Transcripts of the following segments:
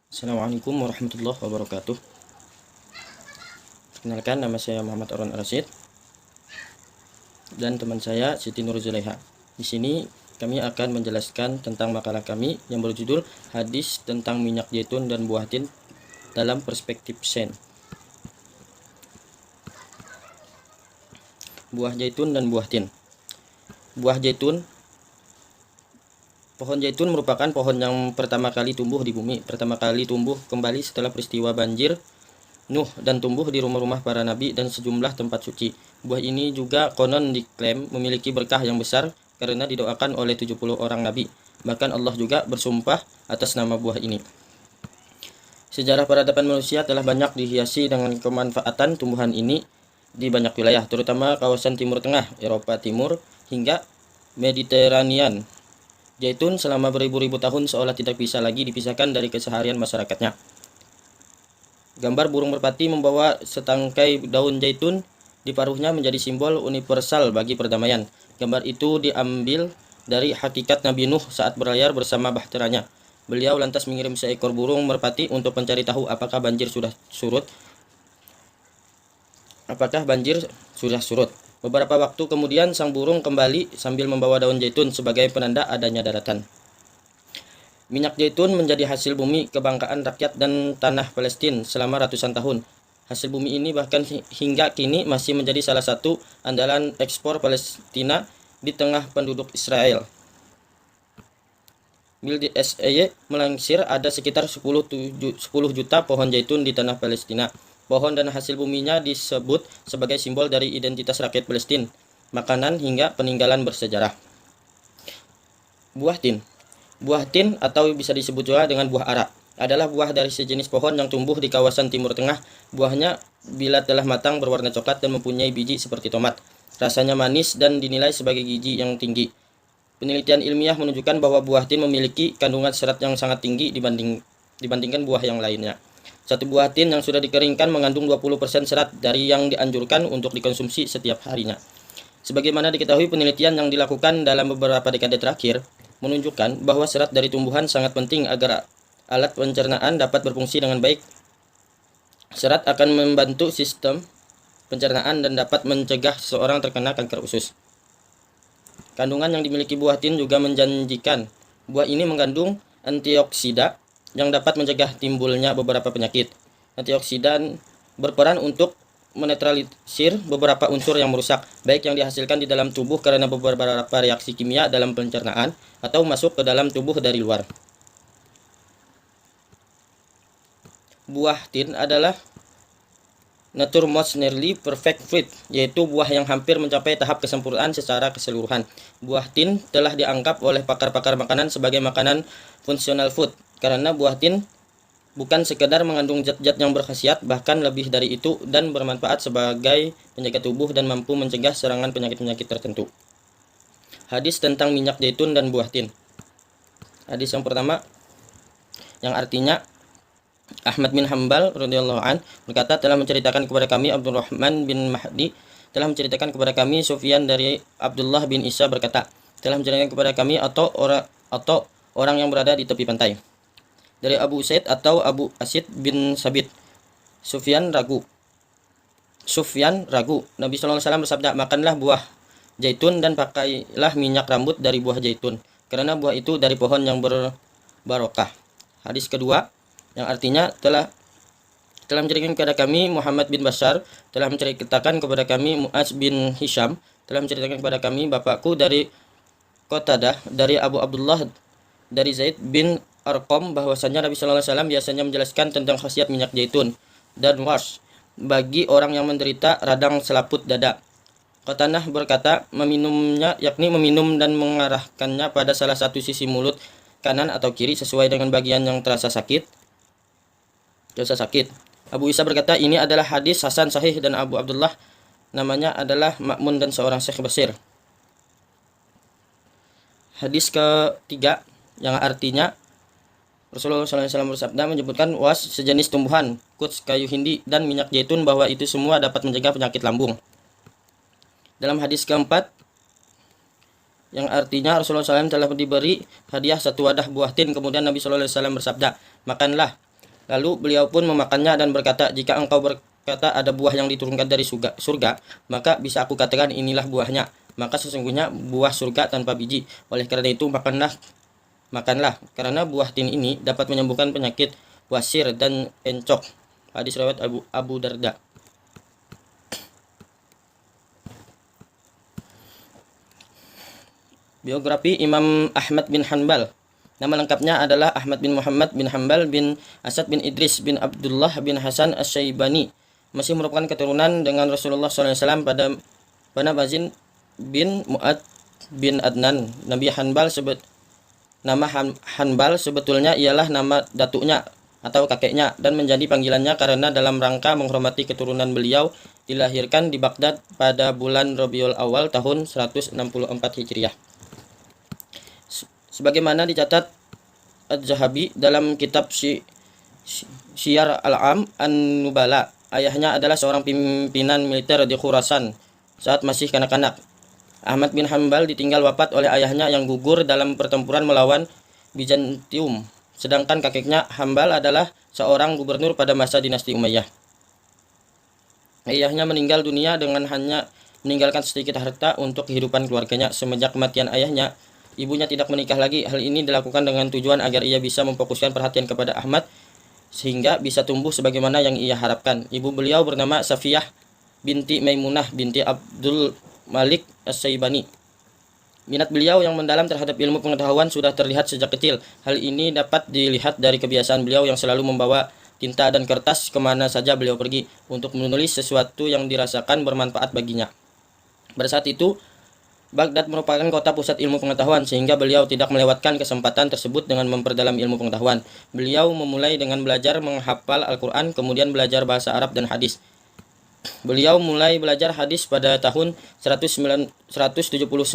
Assalamualaikum warahmatullahi wabarakatuh. Perkenalkan, nama saya Muhammad Arwan Ar-Rasyid dan teman saya Siti Nur Zulaiha. Di sini kami akan menjelaskan tentang makalah kami yang berjudul Hadis tentang minyak zaitun dan buah tin dalam perspektif Sains. Buah zaitun dan buah tin. Buah zaitun. Pohon zaitun merupakan pohon yang pertama kali tumbuh di bumi, pertama kali tumbuh kembali setelah peristiwa banjir Nuh, dan tumbuh di rumah-rumah para nabi dan sejumlah tempat suci. Buah ini juga konon diklaim memiliki berkah yang besar karena didoakan oleh 70 orang nabi. Bahkan Allah juga bersumpah atas nama buah ini. Sejarah peradaban manusia telah banyak dihiasi dengan kemanfaatan tumbuhan ini di banyak wilayah, terutama kawasan Timur Tengah, Eropa Timur, hingga Mediterranean. Zaitun selama beribu-ribu tahun seolah tidak bisa lagi dipisahkan dari keseharian masyarakatnya. Gambar burung merpati membawa setangkai daun zaitun di paruhnya menjadi simbol universal bagi perdamaian. Gambar itu diambil dari hakikat Nabi Nuh saat berlayar bersama bahteranya. Beliau lantas mengirim seekor burung merpati untuk mencari tahu apakah banjir sudah surut. Beberapa waktu kemudian sang burung kembali sambil membawa daun zaitun sebagai penanda adanya daratan. Minyak zaitun menjadi hasil bumi kebanggaan rakyat dan tanah Palestina selama ratusan tahun. Hasil bumi ini bahkan hingga kini masih menjadi salah satu andalan ekspor Palestina di tengah penduduk Israel. Bill SEY melansir ada sekitar 10 juta pohon zaitun di tanah Palestina. Pohon dan hasil buminya disebut sebagai simbol dari identitas rakyat Palestina, makanan hingga peninggalan bersejarah. Buah tin. Buah tin atau bisa disebut juga dengan buah ara adalah buah dari sejenis pohon yang tumbuh di kawasan Timur Tengah. Buahnya bila telah matang berwarna coklat dan mempunyai biji seperti tomat. Rasanya manis dan dinilai sebagai gizi yang tinggi. Penelitian ilmiah menunjukkan bahwa buah tin memiliki kandungan serat yang sangat tinggi dibandingkan buah yang lainnya. Satu buah tin yang sudah dikeringkan mengandung 20% serat dari yang dianjurkan untuk dikonsumsi setiap harinya. Sebagaimana diketahui, penelitian yang dilakukan dalam beberapa dekade terakhir menunjukkan bahwa serat dari tumbuhan sangat penting agar alat pencernaan dapat berfungsi dengan baik. Serat akan membantu sistem pencernaan dan dapat mencegah seseorang terkena kanker usus. Kandungan yang dimiliki buah tin juga menjanjikan. Buah ini mengandung antioksida yang dapat mencegah timbulnya beberapa penyakit. Antioksidan berperan untuk menetralisir beberapa unsur yang merusak, baik yang dihasilkan di dalam tubuh karena beberapa reaksi kimia dalam pencernaan atau masuk ke dalam tubuh dari luar. Buah tin adalah nature most nearly perfect fruit, yaitu buah yang hampir mencapai tahap kesempurnaan secara keseluruhan. Buah tin telah dianggap oleh pakar-pakar makanan sebagai makanan functional food karena buah tin bukan sekedar mengandung zat-zat yang berkhasiat, bahkan lebih dari itu, dan bermanfaat sebagai penjaga tubuh dan mampu mencegah serangan penyakit-penyakit tertentu. Hadis tentang minyak zaitun dan buah tin. Hadis yang pertama, yang artinya Ahmad bin Hambal radhiyallahu an berkata, telah menceritakan kepada kami Abdurrahman bin Mahdi, telah menceritakan kepada kami Sufyan dari Abdullah bin Isa berkata, telah menceritakan kepada kami atau orang yang berada di tepi pantai. Dari Abu Usaid atau Abu Asid bin Sabit. Sufyan ragu. Nabi SAW bersabda, makanlah buah zaitun dan pakailah minyak rambut dari buah zaitun, karena buah itu dari pohon yang berbarokah. Hadis kedua, yang artinya telah menceritakan kepada kami Muhammad bin Bashar, telah menceritakan kepada kami Mu'az bin Hisham, telah menceritakan kepada kami bapakku dari Qatadah, dari Abu Abdullah, dari Zaid bin Arqam, bahwasanya Nabi SAW biasanya menjelaskan tentang khasiat minyak zaitun dan wash bagi orang yang menderita radang selaput dada. Qatanah berkata, meminumnya yakni meminum dan mengarahkannya pada salah satu sisi mulut kanan atau kiri sesuai dengan bagian yang terasa sakit. Abu Isa berkata, ini adalah hadis hasan sahih, dan Abu Abdullah namanya adalah Ma'mun dan seorang Syekh Basir. Hadis ketiga, yang artinya Rasulullah SAW bersabda menyebutkan was sejenis tumbuhan, kuts, kayu hindi, dan minyak zaitun, bahwa itu semua dapat mencegah penyakit lambung. Dalam hadis keempat, yang artinya Rasulullah SAW telah diberi hadiah satu wadah buah tin, kemudian Nabi SAW bersabda, makanlah Lalu beliau pun memakannya dan berkata, jika engkau berkata ada buah yang diturunkan dari surga, maka bisa aku katakan inilah buahnya. Maka sesungguhnya buah surga tanpa biji. Oleh karena itu makanlah, karena buah tin ini dapat menyembuhkan penyakit wasir dan encok. Hadis riwayat Abu Darda. Biografi Imam Ahmad bin Hanbal. Nama lengkapnya adalah Ahmad bin Muhammad bin Hanbal bin Asad bin Idris bin Abdullah bin Hasan Asy-Syaibani. Masih merupakan keturunan dengan Rasulullah SAW pada Mazin bin Mu'ad bin Adnan. Nama Hanbal sebetulnya ialah nama datuknya atau kakeknya dan menjadi panggilannya karena dalam rangka menghormati keturunan beliau dilahirkan di Baghdad pada bulan Rabiul Awal tahun 164 Hijriah. Sebagaimana dicatat Az-Zahabi dalam kitab Syiar Al-Am An-Nubala, ayahnya adalah seorang pimpinan militer di Khurasan saat masih kanak-kanak. Ahmad bin Hanbal ditinggal wafat oleh ayahnya yang gugur dalam pertempuran melawan Bizantium, sedangkan kakeknya Hanbal adalah seorang gubernur pada masa dinasti Umayyah. Ayahnya meninggal dunia dengan hanya meninggalkan sedikit harta untuk kehidupan keluarganya. Semenjak kematian ayahnya, ibunya tidak menikah lagi. Hal ini dilakukan dengan tujuan agar ia bisa memfokuskan perhatian kepada Ahmad sehingga bisa tumbuh sebagaimana yang ia harapkan. Ibu beliau bernama Safiyah binti Maimunah binti Abdul Malik As-Syaibani. Minat beliau yang mendalam terhadap ilmu pengetahuan sudah terlihat sejak kecil. Hal ini dapat dilihat dari kebiasaan beliau yang selalu membawa tinta dan kertas kemana saja beliau pergi untuk menulis sesuatu yang dirasakan bermanfaat baginya. Pada saat itu, Baghdad merupakan kota pusat ilmu pengetahuan sehingga beliau tidak melewatkan kesempatan tersebut dengan memperdalam ilmu pengetahuan. Beliau memulai dengan belajar menghafal Al-Quran, kemudian belajar bahasa Arab dan hadis. Beliau mulai belajar hadis pada tahun 179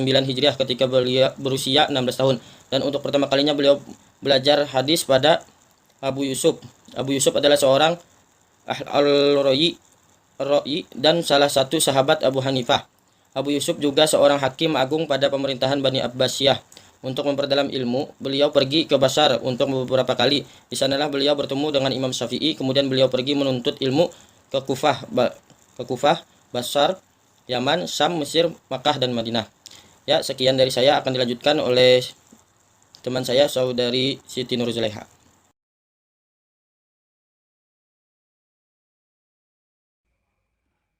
Hijriah ketika beliau berusia 16 tahun. Dan untuk pertama kalinya beliau belajar hadis pada Abu Yusuf. Abu Yusuf adalah seorang al-Ra'i dan salah satu sahabat Abu Hanifah. Abu Yusuf juga seorang hakim agung pada pemerintahan Bani Abbasiyah. Untuk memperdalam ilmu, beliau pergi ke Basar untuk beberapa kali. Di sanalah beliau bertemu dengan Imam Syafi'i, kemudian beliau pergi menuntut ilmu ke Kufah, Basar, Yaman, Syam, Mesir, Makkah, dan Madinah. Ya, sekian dari saya, akan dilanjutkan oleh teman saya, saudari Siti Nur Zulaiha.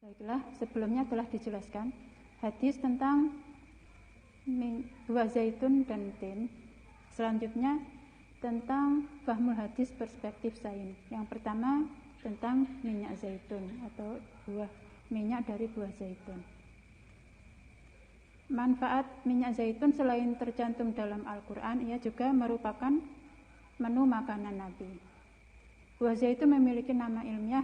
Baiklah, sebelumnya telah dijelaskan hadis tentang buah zaitun dan tin. Selanjutnya tentang fahmul hadis perspektif sains. Yang pertama tentang minyak zaitun atau minyak dari buah zaitun. Manfaat minyak zaitun selain tercantum dalam Al-Quran, ia juga merupakan menu makanan Nabi. Buah zaitun memiliki nama ilmiah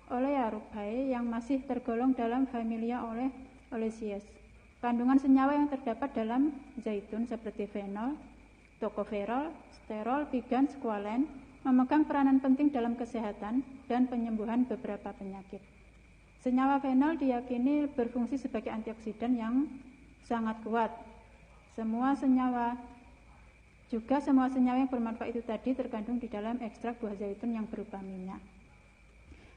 Olearubaceae yang masih tergolong dalam familia Oleaceae. Kandungan senyawa yang terdapat dalam zaitun seperti fenol, tocoferol, sterol, pigan, squalen memegang peranan penting dalam kesehatan dan penyembuhan beberapa penyakit. Senyawa fenol diyakini berfungsi sebagai antioksidan yang sangat kuat. Semua senyawa yang bermanfaat itu tadi terkandung di dalam ekstrak buah zaitun yang berupa minyak.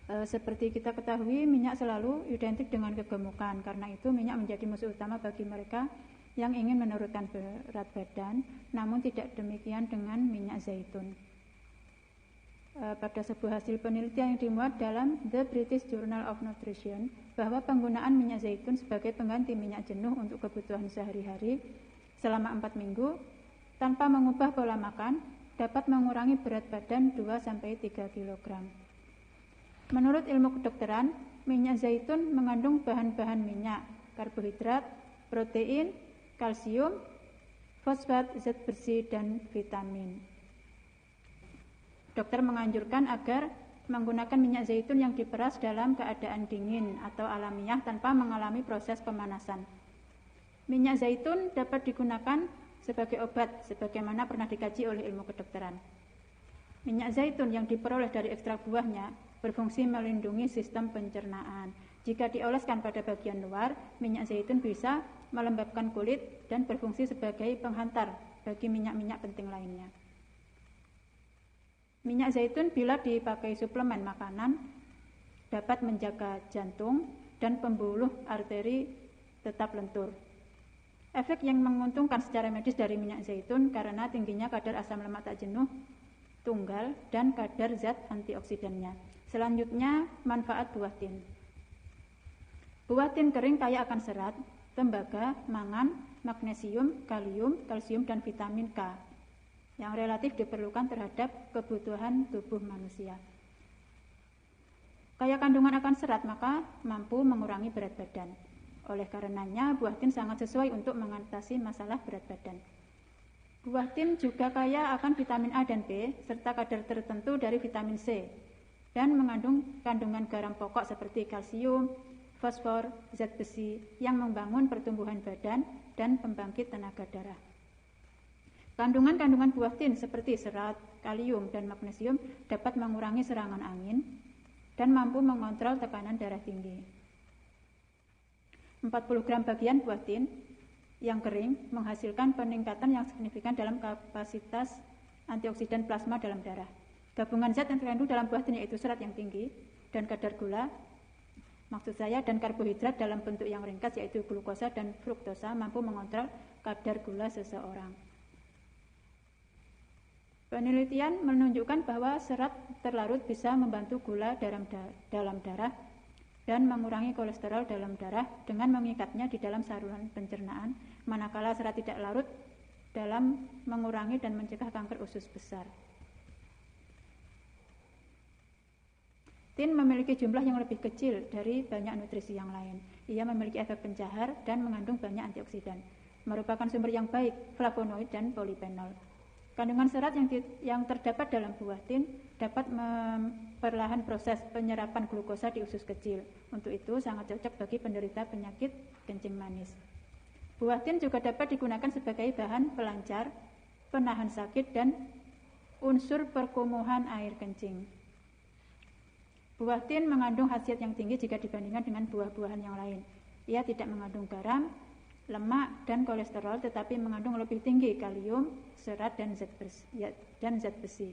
Seperti kita ketahui, minyak selalu identik dengan kegemukan. Karena itu minyak menjadi musuh utama bagi mereka yang ingin menurunkan berat badan, namun tidak demikian dengan minyak zaitun. Pada sebuah hasil penelitian yang dimuat dalam The British Journal of Nutrition, bahwa penggunaan minyak zaitun sebagai pengganti minyak jenuh untuk kebutuhan sehari-hari selama 4 minggu tanpa mengubah pola makan dapat mengurangi berat badan 2-3 kg. Menurut ilmu kedokteran, minyak zaitun mengandung bahan-bahan minyak, karbohidrat, protein, kalsium, fosfat, zat bersih, dan vitamin. Dokter menganjurkan agar menggunakan minyak zaitun yang diperas dalam keadaan dingin atau alamiah tanpa mengalami proses pemanasan. Minyak zaitun dapat digunakan sebagai obat sebagaimana pernah dikaji oleh ilmu kedokteran. Minyak zaitun yang diperoleh dari ekstrak buahnya berfungsi melindungi sistem pencernaan. Jika dioleskan pada bagian luar, minyak zaitun bisa melembabkan kulit dan berfungsi sebagai penghantar bagi minyak-minyak penting lainnya. Minyak zaitun bila dipakai suplemen makanan dapat menjaga jantung dan pembuluh arteri tetap lentur. Efek yang menguntungkan secara medis dari minyak zaitun karena tingginya kadar asam lemak tak jenuh tunggal dan kadar zat antioksidannya. Selanjutnya, manfaat buah tin. Buah tin kering kaya akan serat, tembaga, mangan, magnesium, kalium, kalsium, dan vitamin K yang relatif diperlukan terhadap kebutuhan tubuh manusia. Kaya kandungan akan serat maka mampu mengurangi berat badan. Oleh karenanya, buah tin sangat sesuai untuk mengatasi masalah berat badan. Buah tin juga kaya akan vitamin A dan B serta kadar tertentu dari vitamin C dan mengandung kandungan garam pokok seperti kalsium, fosfor, zat besi yang membangun pertumbuhan badan dan pembangkit tenaga darah. Kandungan-kandungan buah tin seperti serat, kalium, dan magnesium dapat mengurangi serangan angin dan mampu mengontrol tekanan darah tinggi. 40 gram bagian buah tin yang kering menghasilkan peningkatan yang signifikan dalam kapasitas antioksidan plasma dalam darah. Gabungan zat yang terkandung dalam buah tin yaitu serat yang tinggi dan kadar gula, dan karbohidrat dalam bentuk yang ringkas yaitu glukosa dan fruktosa mampu mengontrol kadar gula seseorang. Penelitian menunjukkan bahwa serat terlarut bisa membantu gula dalam darah dan mengurangi kolesterol dalam darah dengan mengikatnya di dalam saluran pencernaan, manakala serat tidak larut dalam mengurangi dan mencegah kanker usus besar. Tin memiliki jumlah yang lebih kecil dari banyak nutrisi yang lain. Ia memiliki efek pencahar dan mengandung banyak antioksidan, merupakan sumber yang baik flavonoid dan polifenol. Kandungan serat yang terdapat dalam buah tin dapat memperlahan proses penyerapan glukosa di usus kecil. Untuk itu sangat cocok bagi penderita penyakit kencing manis. Buah tin juga dapat digunakan sebagai bahan pelancar, penahan sakit, dan unsur perkumuhan air kencing. Buah tin mengandung khasiat yang tinggi jika dibandingkan dengan buah-buahan yang lain. Ia tidak mengandung garam, lemak, dan kolesterol, tetapi mengandung lebih tinggi kalium, serat, dan zat besi.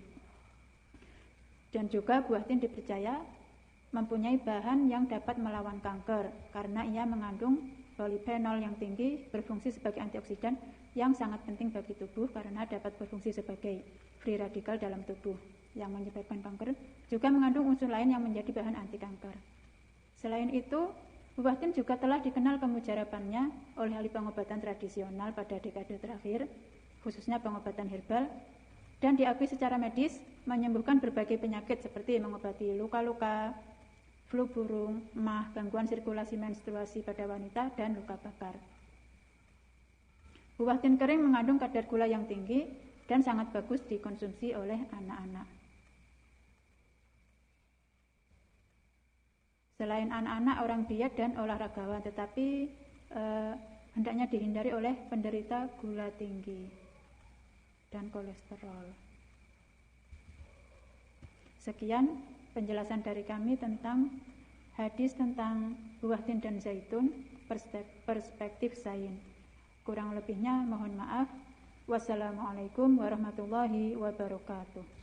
Dan juga buah tin dipercaya mempunyai bahan yang dapat melawan kanker karena ia mengandung polifenol yang tinggi, berfungsi sebagai antioksidan yang sangat penting bagi tubuh karena dapat berfungsi sebagai free radikal dalam tubuh yang menyebabkan kanker, juga mengandung unsur lain yang menjadi bahan anti kanker. Selain itu, buah tin juga telah dikenal kemujarabannya oleh ahli pengobatan tradisional pada dekade terakhir, khususnya pengobatan herbal, dan diakui secara medis menyembuhkan berbagai penyakit seperti mengobati luka-luka, flu burung, emah, gangguan sirkulasi menstruasi pada wanita, dan luka bakar. Buah tin kering mengandung kadar gula yang tinggi dan sangat bagus dikonsumsi oleh anak-anak. Selain anak-anak, orang diet dan olahragawan, tetapi hendaknya dihindari oleh penderita gula tinggi dan kolesterol. Sekian penjelasan dari kami tentang hadis tentang buah tin dan zaitun, perspektif sains. Kurang lebihnya mohon maaf. Wassalamualaikum warahmatullahi wabarakatuh.